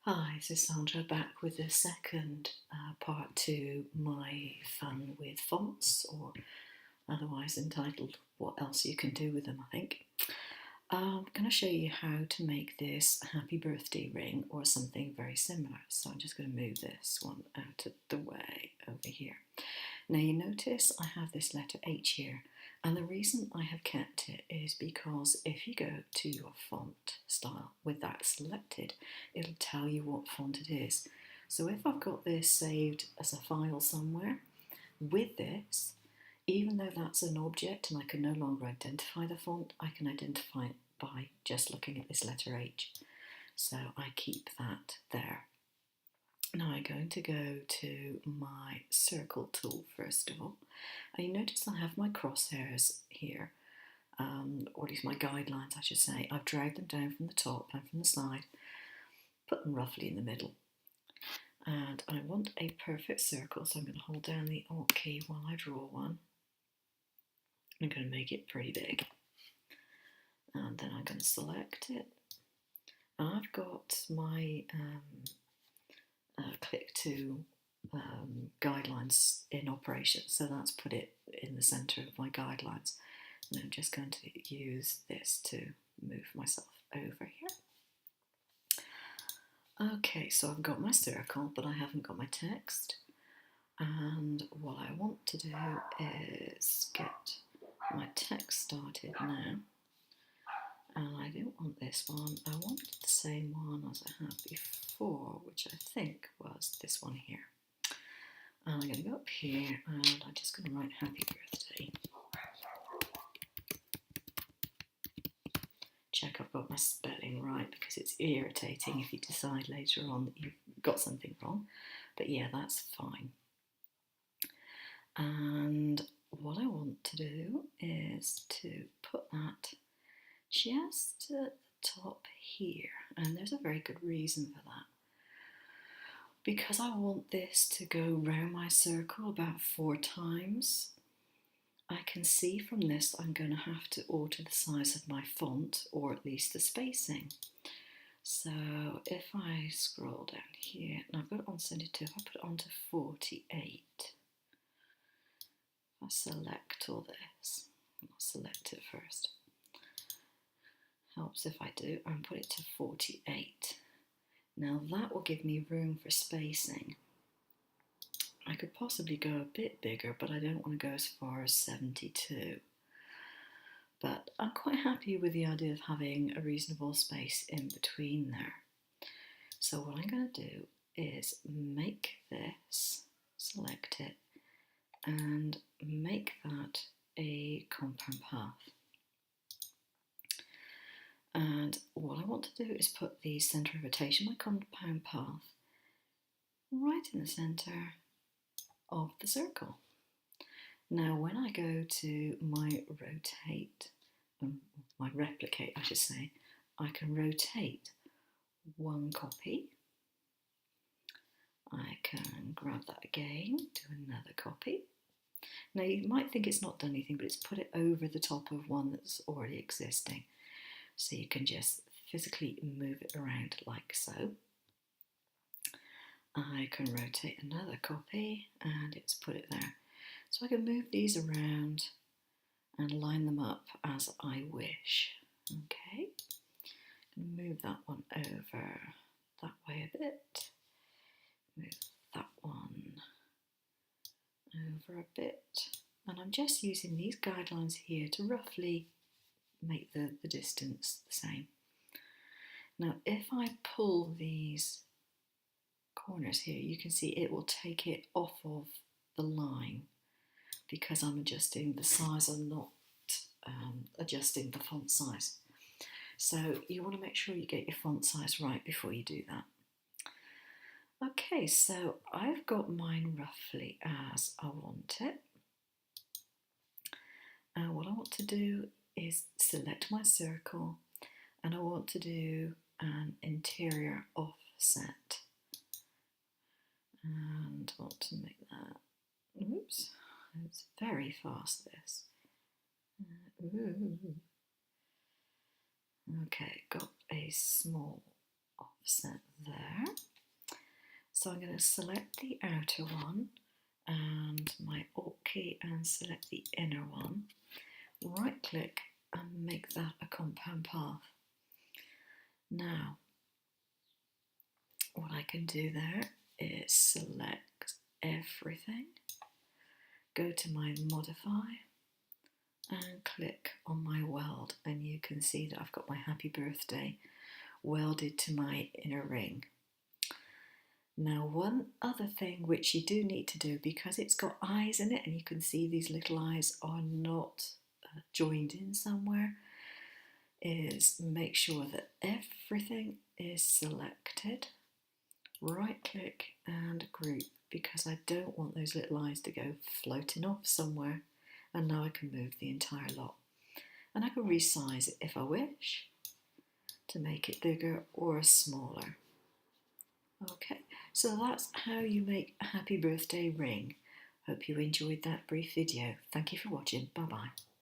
Hi, this is Sandra back with the second part to my fun with fonts, or otherwise entitled What Else You Can Do With Them, I think. I'm going to show you how to make this happy birthday ring or something very similar. So I'm just going to move this one out of the way over here. Now you notice I have this letter H here, and the reason I have kept it is because if you go to your font style with that selected, it'll tell you what font it is. So if I've got this saved as a file somewhere, with this, even though that's an object and I can no longer identify the font, I can identify it by just looking at this letter H. So I keep that there. Now I'm going to go to my circle tool first of all. And you notice I have my crosshairs here, or at least my guidelines I should say. I've dragged them down from the top and from the side, put them roughly in the middle. And I want a perfect circle, so I'm going to hold down the Alt key while I draw one. I'm going to make it pretty big. And then I'm going to select it. And I've got my click to guidelines in operation, so that's put it in the center of my guidelines, and I'm just going to use this to move myself over here. Okay, so I've got my circle, but I haven't got my text, and what I want to do is get my text started now. And I don't want this one, I want the same one as I had before, which I think was this one here. And I'm going to go up here and I'm just going to write happy birthday. Check I've got my spelling right, because it's irritating if you decide later on that you've got something wrong. But yeah, that's fine. And what I want to do is to put that just at the top here, and there's a very good reason for that, because I want this to go round my circle about 4 times. I can see from this I'm going to have to alter the size of my font, or at least the spacing. So if I scroll down here, and I've got it on 72, if I put it on to 48, I select all this, I'll select it first. Helps if I do, and put it to 48. Now that will give me room for spacing. I could possibly go a bit bigger, but I don't want to go as far as 72. But I'm quite happy with the idea of having a reasonable space in between there. So what I'm going to do is make this, select it, and make that a compound path. And what I want to do is put the centre of rotation, my compound path, right in the centre of the circle. Now when I go to my rotate, my replicate I should say, I can rotate one copy. I can grab that again, do another copy. Now you might think it's not done anything, but it's put it over the top of one that's already existing. So you can just physically move it around like so. I can rotate another copy and it's put it there. So I can move these around and line them up as I wish. Okay, move that one over that way a bit. Move that one over a bit. And I'm just using these guidelines here to roughly make the distance the same. Now if I pull these corners here, you can see it will take it off of the line, because I'm adjusting the size, I'm not adjusting the font size. So you want to make sure you get your font size right before you do that. Okay, so I've got mine roughly as I want it. And what I want to do is select my circle, and I want to do an interior offset. And I want to make that, oops, it's very fast this. Okay, got a small offset there. So I'm going to select the outer one and my Alt key and select the inner one. Right click and make that a compound path. Now, what I can do there is select everything, go to my modify and click on my weld, and you can see that I've got my happy birthday welded to my inner ring. Now, one other thing which you do need to do, because it's got eyes in it and you can see these little eyes are not joined in somewhere, is make sure that everything is selected. Right click and group, because I don't want those little eyes to go floating off somewhere. And now I can move the entire lot. And I can resize it if I wish to make it bigger or smaller. Okay, so that's how you make a happy birthday ring. Hope you enjoyed that brief video. Thank you for watching. Bye bye.